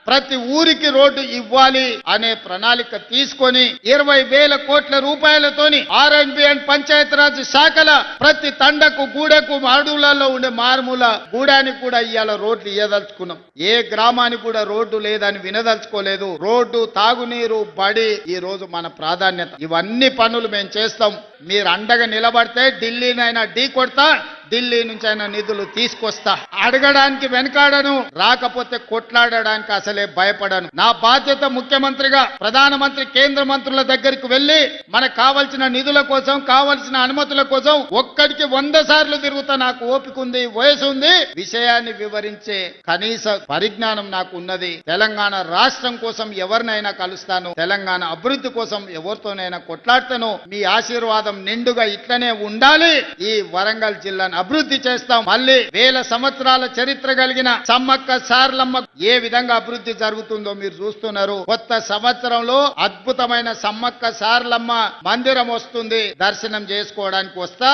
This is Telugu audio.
ప్రతి ఊరికి రోడ్డు ఇవ్వాలి అనే ప్రణాళిక తీసుకొని 20,000 కోట్ల రూపాయలతోని ఆర్ఎండ్బి అండ్ పంచాయతీరాజ్ శాఖల ప్రతి తండకు గూడెకు అడవులలో ఉండే మారుమూల గూడానికి కూడా ఇవాళ రోడ్లు ఇవ్వదలుచుకున్నాం. ఏ గ్రామానికి కూడా రోడ్డు లేదని వినదలుచుకోలేదు. రోడ్డు, తాగునీరు, బడి ఈ రోజు మన ప్రాధాన్యత. ఇవన్నీ పనులు మేము చేస్తాం. మీరు అండగా నిలబడితే ఢిల్లీనైనా ఢీ కొడతా, ఢిల్లీ నుంచి అయినా నిధులు తీసుకొస్తా. అడగడానికి వెనకాడను, రాకపోతే కొట్లాడడానికి అసలే భయపడను. నా బాధ్యత ముఖ్యమంత్రిగా ప్రధానమంత్రి, కేంద్ర మంత్రుల దగ్గరికి వెళ్లి మనకు కావాల్సిన నిధుల కోసం, కావాల్సిన అనుమతుల కోసం ఒక్కడికి 100 సార్లు తిరుగుతా. నాకు ఓపిక ఉంది, వయసు ఉంది. విషయాన్ని వివరించే కనీస పరిజ్ఞానం నాకు ఉన్నది. తెలంగాణ రాష్ట్రం కోసం ఎవరినైనా కలుస్తాను. తెలంగాణ అభివృద్ధి కోసం ఎవరితోనైనా కొట్లాడతాను. మీ ఆశీర్వాదం నిండుగా ఇట్లనే ఉండాలి. ఈ వరంగల్ జిల్లాను అభివృద్ధి చేస్తాం. మళ్ళీ 1000 సంవత్సరాల చరిత్ర కలిగిన సమ్మక్క సారలమ్మ ఏ విధంగా అభివృద్ధి జరుగుతుందో మీరు చూస్తున్నారు. కొత్త సంవత్సరంలో అద్భుతమైన సమ్మక్క సారలమ్మ మందిరం వస్తుంది. దర్శనం చేసుకోవడానికి వస్తా.